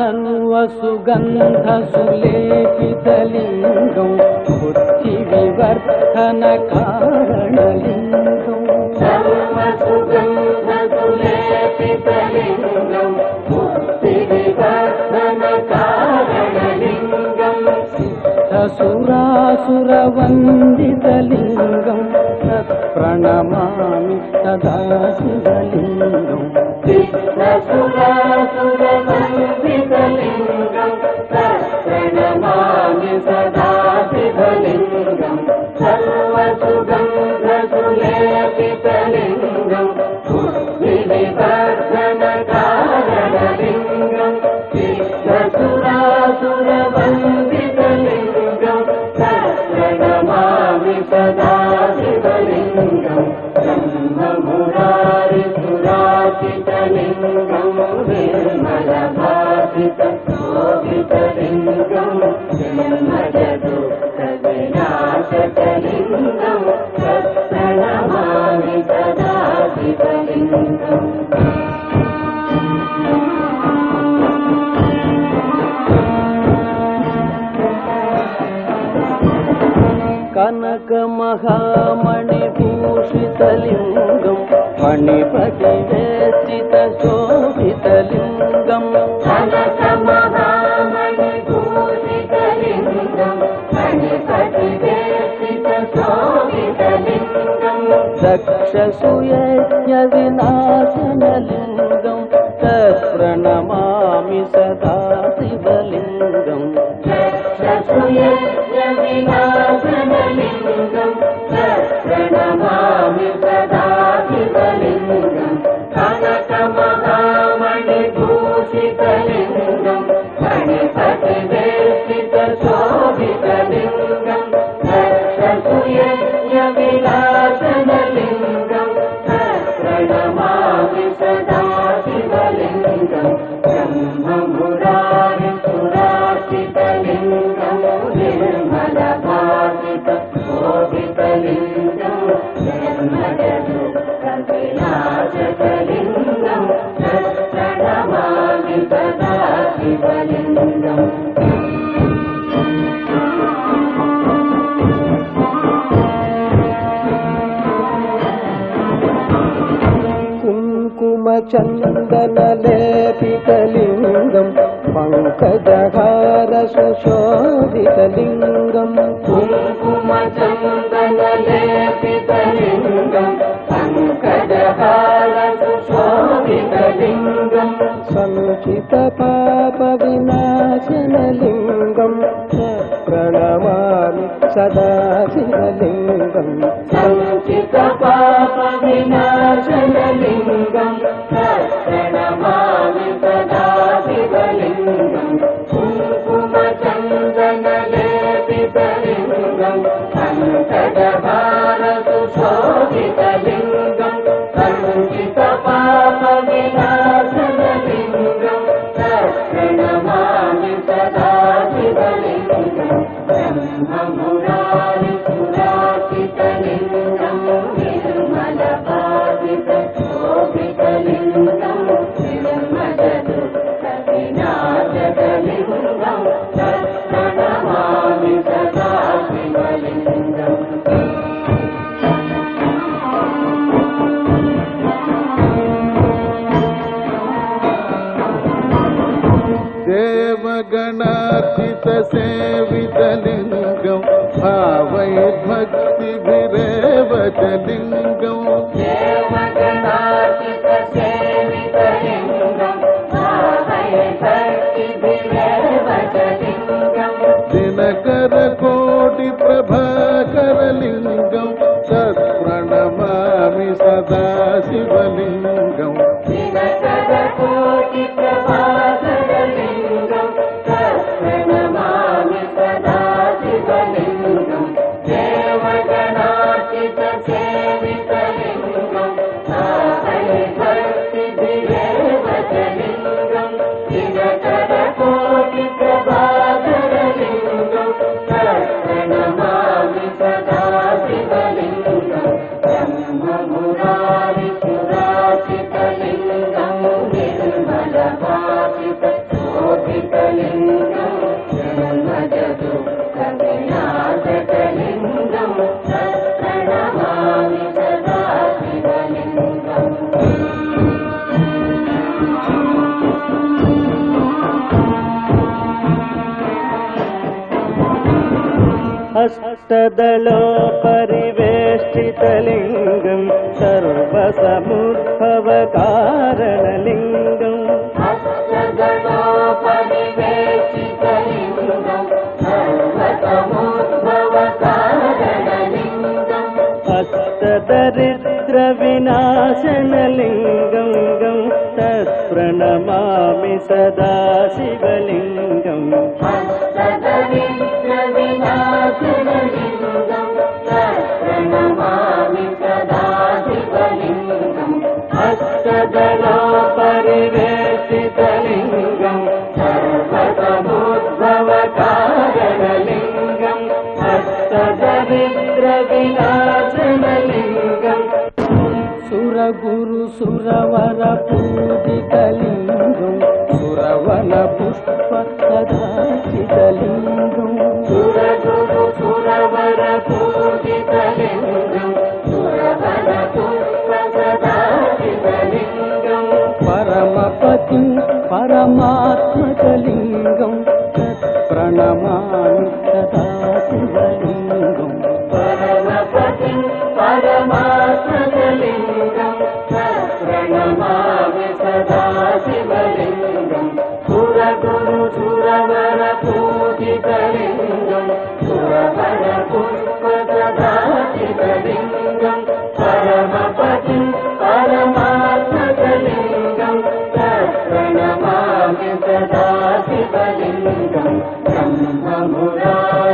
सर्वसुगन्धसुलेपितलिङ्गं बुद्धिविवर्धनकारणलिङ्गं सर्वसुगन्धसुलेपितलिङ्गं बुद्धिविवर्धनकारणलिङ्गं सिद्धसुरासुरवन्दितलिङ्गं तत्प्रणमामि सदा शिवलिङ्गं सिद्धसुरासुरवन्दितलिङ्गं तत्प्रणमामि सदा शिवलिङ्गं सर्वसुगन्धसुलेपितलिङ्गं बुद्धिविवर्धनकारणलिङ्गं सिद्धसुरासुरवन्दितलिङ्गं तत्प्रणमामि सदा शिवलिङ्गं ब्रह्ममुरारिसुराचितलिङ्गं निर्मलभासितशोभितलिङ्गं जन्मजदुःखविनाशकलिङ्गं तत्प्रणमामि सदा शिवलिङ्गम् कनकमहामणिभूषितलिङ्गं मणिपतितनयनलिङ्गं कनकमहामणिभूषितलिङ्गम् गणपतिवेशितशोभितलिङ्गम् दक्षसूयज्ञविनाशनलिङ्गम् तत्प्रणमामि सदा शिवलिङ्गम् दक्षसूयज्ञविनाशनलिङ्गम् तत्प्रणमामि सदा शिवलिङ्गम् कनकमहामणिभूषितलिङ्गम् गणपतिवेशितशोभितलिङ्गम् दक्षसूयज्ञविनाशनलिङ्गम् तत्प्रणमामि सदा शिवलिङ्गम् ब्रह्ममुरारिसुरार्चितलिङ्गम् निर्मलभासितशोभितलिङ्गम् जन्मजदुःखविनाशकलिङ्गम् तत्प्रणमामि सदा शिवलिङ्गम् कुङ्कुमचन्दनलेपितलिङ्गम् पङ्कजहारसुशोभितलिङ्गम् कुङ्कुमचन्दनलेपितलिङ्गम् पङ्कजहारसुशोभितलिङ्गम् समुचितपापविनाशनलिङ्गम् प्रणमामि सदा शिवलिङ्गम् समुचितपापविनाशनलिङ्गम् तत्प्रणमामि सदा शिवलिङ्गम् कुङ्कुमचन्दनलेपितलिङ्गम् पङ्कजहारसुशोभितलिङ्गम् समुचितपापविनाशनलिङ्गम् तत्प्रणमामि सदा शिवलिङ्गम् ब्रह्ममुरारिसुरार्चितलिङ्गम् निर्मलभासितशोभितलिङ्गम् निर्मजदुःखविनाशकलिङ्गम् तत्प्रणमामि सदा शिवलिङ्गम् देवगणार्चितसेवितलिङ्गम् भावैर्भक्तिभिरेव च लिङ्गम् देवगणार्चितसेवितलिङ्गम् भावैर्भक्तिभिरेव च लिङ्गम् दिनकरकोटिप्रभाकरलिङ्गम् तत्प्रणमामि सदा शिवलिङ्गम् दिनकरकोटिप्रभाकरलिङ्गम् तत्प्रणमामि सदा शिवलिङ्गम् देवगणार्चितसेवितलिङ्गम् भावैर्भक्तिभिरेव च लिङ्गम् दिनकरकोटिप्रभाकरलिङ्गम् तत्प्रणमामि सदा शिवलिङ्गम् ब्रह्ममुरारिसुरार्चितलिङ्गम् निर्मलभासितशोभितलिङ्गम् जन्मजदुःखविनाशकलिङ्गम् तत्प्रणमामि सदा शिवलिङ्गम् हस्तदलोपरिवेष्टितलिङ्गम् सर्वसमुद्भवकारणलिङ्गम् हस्तदलोपरिवेशितलिङ्गम् सर्वसमुद्भवकारणलिङ्गम् हस्तदरिद्रविनाशनलिङ्गम् तत्प्रणमामि सदा शिवलिङ्गम् हस्तदरिद्रविनाशनलिङ्गम् तत्प्रणमामि सदा शिवलिङ्गम् हस्तदलोपरिवेशितलिङ्गम् सर्वसमुद्भवकारणलिङ्गम् हस्तदरिद्रविनाशनलिङ्गम् सुरगुरुसुरवरपूजितलिङ्गम् सुरवनपुष्पसदाचितलिङ्गम् सुरगुरुसुरवरपूजितलिङ्गम् सुरवनपुष्पसदाचितलिङ्गम् परमपतिं परम परमात्मकलिङ्गं तत्प्रणमामि सदा शिवलिङ्गम् परमपतिं परमात्मकलिङ्गं प्रणमामि सदा शिवलिङ्गं सुरगुरु सुरवर पूजितलिङ्गं सुरवर पुष्प सदा शिवलिङ्गं परमपतिं परमात्मकलिङ्गं प्रणमामि सदा शिवलिङ्गं ब्रह्ममुरारी